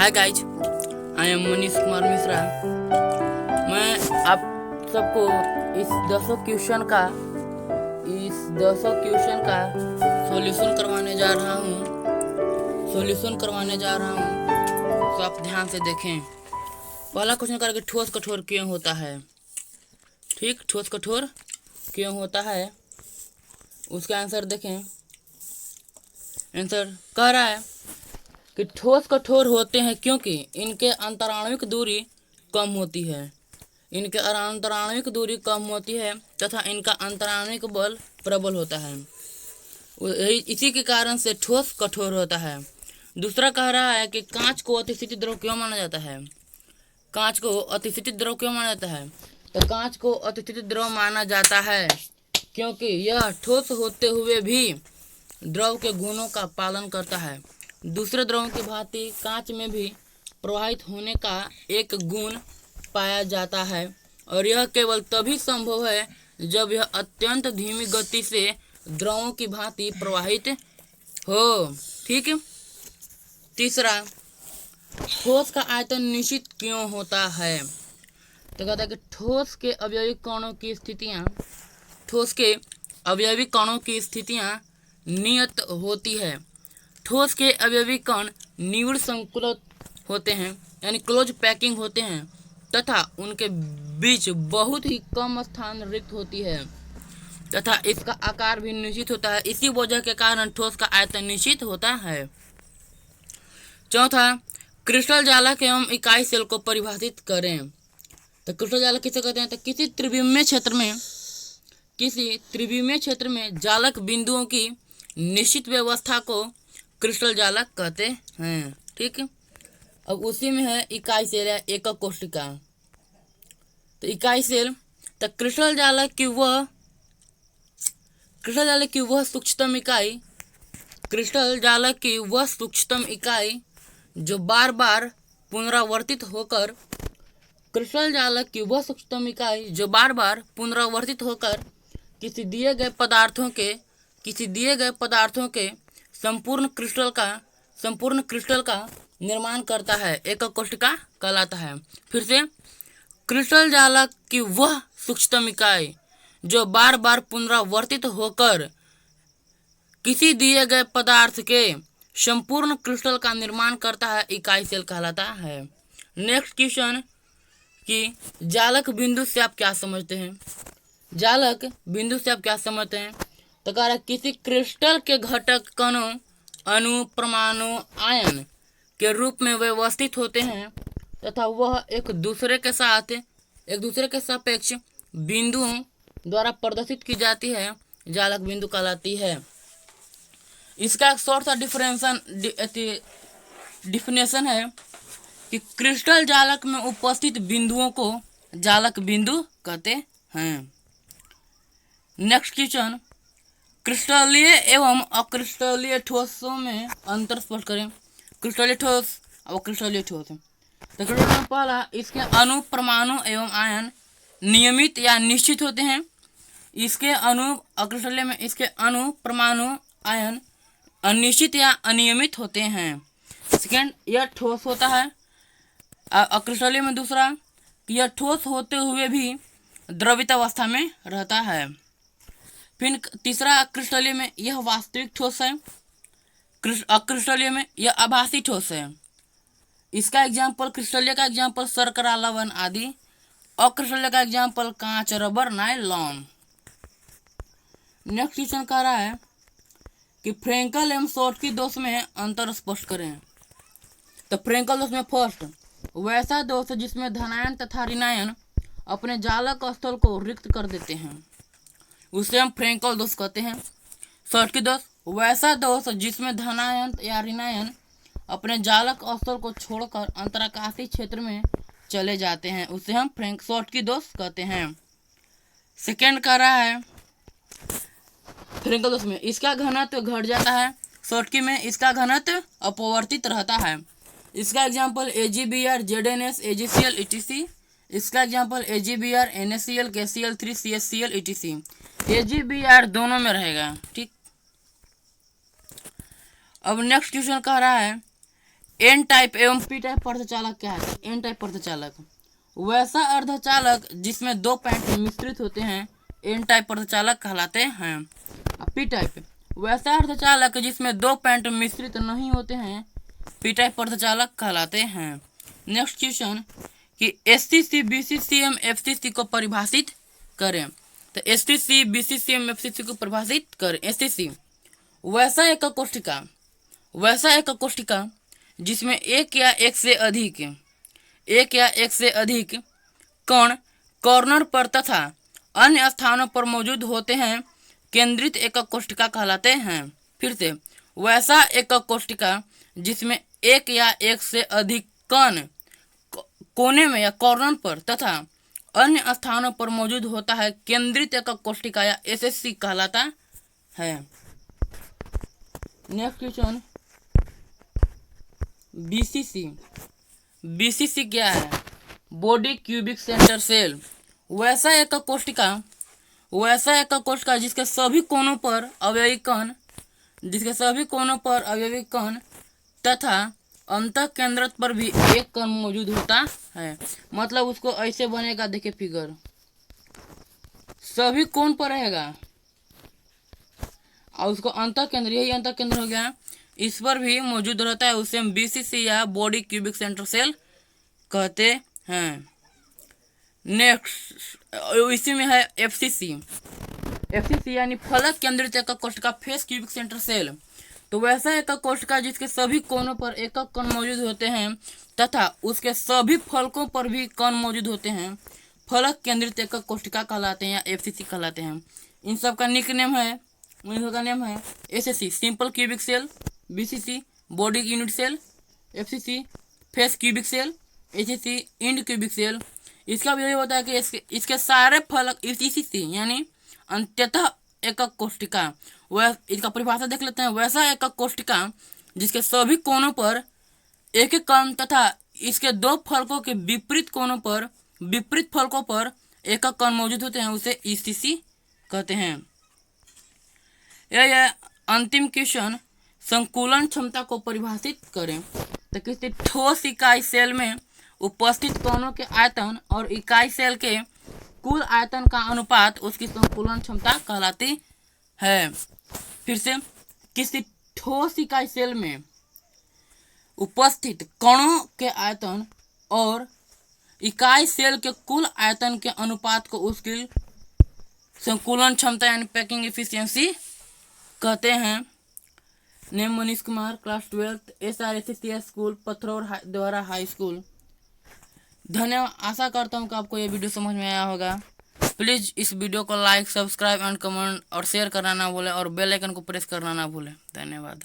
Hi guys, I am Manish Kumar Mishra. मैं आप सबको इस 200 क्वेश्चन का सॉल्यूशन करवाने जा रहा हूँ। तो आप ध्यान से देखें। पहला क्वेश्चन करके ठोस कठोर क्यों होता है। ठीक, ठोस कठोर क्यों होता है, उसका आंसर देखें। आंसर कह रहा है कि ठोस कठोर होते हैं क्योंकि इनके अंतराणविक दूरी कम होती है तथा इनका अंतराणविक बल प्रबल होता है। इसी के कारण से ठोस कठोर होता है। दूसरा कह रहा है कि कांच को अतिस्थिति द्रव क्यों माना जाता है। तो कांच को अतिस्थिति द्रव माना जाता है क्योंकि यह ठोस होते हुए भी द्रव के गुणों का पालन करता है। दूसरे द्रवों की भांति कांच में भी प्रवाहित होने का एक गुण पाया जाता है और यह केवल तभी संभव है जब यह अत्यंत धीमी गति से द्रवों की भांति प्रवाहित हो। ठीक है। तीसरा, ठोस का आयतन निश्चित क्यों होता है। तो कहता है कि ठोस के अवयवी कणों की स्थितियां नियत होती है। ठोस के अवयवी कण निविड़ संकुलित होते हैं, यानी क्लोज पैकिंग होते हैं तथा उनके बीच बहुत ही कम स्थान रिक्त होती है तथा इसका आकार भी निश्चित होता है। इसी वजह के कारण ठोस का आयतन निश्चित होता है। चौथा, क्रिस्टल जालक एवं इकाई सेल को परिभाषित करें। तो क्रिस्टल जालक किसे कहते हैं। तो किसी त्रिविमीय क्षेत्र में जालक बिंदुओं की निश्चित व्यवस्था को क्रिस्टल जालक कहते हैं। ठीक है। अब उसी में है इकाई सेल या एकक कोशिका। तो इकाई सेल, तो क्रिस्टल जालक की वह सूक्ष्मतम इकाई जो बार बार पुनरावर्तित होकर किसी दिए गए पदार्थों के संपूर्ण क्रिस्टल का निर्माण करता है, एकक कोशिका कहलाता है। फिर से, क्रिस्टल जालक की वह सूक्ष्मतम इकाई जो बार बार पुनरावर्तित होकर किसी दिए गए पदार्थ के संपूर्ण क्रिस्टल का निर्माण करता है, इकाई सेल कहलाता है। नेक्स्ट क्वेश्चन कि जालक बिंदु से आप क्या समझते हैं। तो कह रहा है किसी क्रिस्टल के घटक कणों, अणु, परमाणु, आयन के रूप में व्यवस्थित होते हैं तथा वह एक दूसरे के सापेक्ष बिंदुओं द्वारा प्रदर्शित की जाती है, जालक बिंदु कहलाती है। इसका एक शॉर्ट सा डिफिनेशन है कि क्रिस्टल जालक में उपस्थित बिंदुओं को जालक बिंदु कहते हैं। नेक्स्ट क्वेश्चन, क्रिस्टलीय एवं अक्रिस्टलीय ठोसों में अंतर स्पष्ट करें। क्रिस्टलीय ठोस और अक्रिस्टलीय ठोस। तो क्रिस्टल पहला, इसके अणु, परमाणु एवं आयन नियमित या निश्चित होते हैं। अक्रिस्टलीय में इसके अणु, परमाणु, आयन अनिश्चित या अनियमित होते हैं। सेकेंड, यह ठोस होता है। अक्रिस्टलीय में दूसरा, यह ठोस होते हुए भी द्रवित अवस्था में रहता है। फिर तीसरा, क्रिस्टलीय में यह वास्तविक ठोस है। अक्रिस्टलीय में यह आभासी ठोस है। इसका एग्जाम्पल, क्रिस्टलीय का एग्जाम्पल शर्करा, लवण आदि। अक्रिस्टलीय का एग्जाम्पल कांच, रबर, नायलॉन। नेक्स्ट क्वेश्चन कह रहा है कि फ्रेंकल एवं शॉटकी दोष में अंतर स्पष्ट करें। तो फ्रेंकल दोष में फर्स्ट, वैसा दोष जिसमें धनायन तथा ऋणायन अपने जालक स्थल को रिक्त कर देते हैं, उसे हम फ्रेंकल दोष कहते हैं। शॉटकी दोष, वैसा दोष जिसमें धनायन या ऋणायन अपने जालक स्थल को छोड़कर अंतराकाशीय क्षेत्र में चले जाते हैं, उसे हम शॉटकी दोष कहते हैं। सेकेंड कह रहा है फ्रेंकल दोष में इसका घनत्व घट जाता है, शॉटकी में इसका घनत्व अपवर्तित रहता है। इसका example AgBr, ZnS, AgCl, etc। इसका example AgBr, NaCl, KCl3, CHCl, etc। AgBr दोनों में रहेगा। ठीक। अब नेक्स्ट क्वेश्चन कह रहा है एन टाइप एवं पी टाइप अर्धचालक क्या है? एन टाइप अर्धचालक वैसा अर्धचालक जिसमें दो पैंट मिश्रित होते हैं एन टाइप अर्धचालक कहलाते हैं। पी टाइप वैसा अर्धचालक जिसमें दो पैंट मिश्रित नहीं होते हैं पी टाइप अर्धचालक कहलाते हैं। नेक्स्ट क्वेश्चन कि एससीसी बीसीसीएम एफसीसी को परिभाषित करें। तो एसटीसी बीसीसीएम एफसीसी को परिभाषित करें। एसटीसी वैसा एक कोष्ठिका जिसमें एक या एक से अधिक कण कॉर्नर पर तथा अन्य स्थानों पर मौजूद होते हैं केंद्रित एकक कोष्ठिका कहलाते हैं। फिर से वैसा एकक कोष्ठिका जिसमें एक या एक से अधिक कण कोने में या कॉर्नर पर तथा अन्य स्थानों पर मौजूद होता है केंद्रित एकक कोष्ठिका या एसएससी कहलाता है। नेक्स्ट क्वेश्चन बीसीसी क्या है? बॉडी क्यूबिक सेंटर सेल वैसा एकक कोष्ठिका जिसके सभी कोनों पर अवयवी कण तथा अंतः केंद्र पर भी एक कण मौजूद होता है। मतलब उसको ऐसे बनेगा, देखिए फिगर, सभी कोण पर रहेगा और उसको अंतः केंद्र, यही अंतः केंद्र हो गया, इस पर भी मौजूद रहता है। उसे हम बीसीसी या बॉडी क्यूबिक सेंटर सेल कहते हैं। नेक्स्ट इसी में है एफसीसी यानी फलक केंद्रित एकक कोष्ठिका फेस क्यूबिक सेंटर सेल। तो वैसा एकक कोष्ठिका जिसके सभी कोनों पर एकक कण मौजूद होते हैं तथा उसके सभी फलकों पर भी कण मौजूद होते हैं फलक केंद्रित एकक कोष्ठिका कहलाते हैं या एफसीसी कहलाते हैं। इन सब का नेम है SSC simple cubic cell, BCC body unit cell, FCC face cubic cell, HCC end cubic cell. इसका भी यही होता है कि इसके सारे फलक ईसीसी यानी अंततः एकक कोष्ठिका, वह इसका परिभाषा देख लेते हैं। वैसा एकक कोष्ठिका जिसके सभी कोनों पर एक एक कण तथा इसके दो फलकों के विपरीत फलकों पर एकक कण मौजूद होते हैं उसे ईसीसी कहते हैं। यह अंतिम क्वेश्चन संकुलन क्षमता को परिभाषित करें। तो किसी ठोस इकाई सेल में उपस्थित कणों के आयतन और इकाई सेल के कुल आयतन का अनुपात उसकी संकुलन क्षमता कहलाती है। फिर से किसी ठोस इकाई सेल में उपस्थित कणों के आयतन और इकाई सेल के कुल आयतन के अनुपात को उसकी संकुलन क्षमता यानी पैकिंग एफिशिएंसी कहते हैं। Name Manish Kumar, class 12th, SRSCCS school, Pathraur द्वारा हाई स्कूल। धन्यवाद। आशा करता हूँ कि आपको ये वीडियो समझ में आया होगा। प्लीज़ इस वीडियो को लाइक, सब्सक्राइब एंड कमेंट और शेयर करना ना भूलें और बेल आइकन को प्रेस करना ना भूलें। धन्यवाद।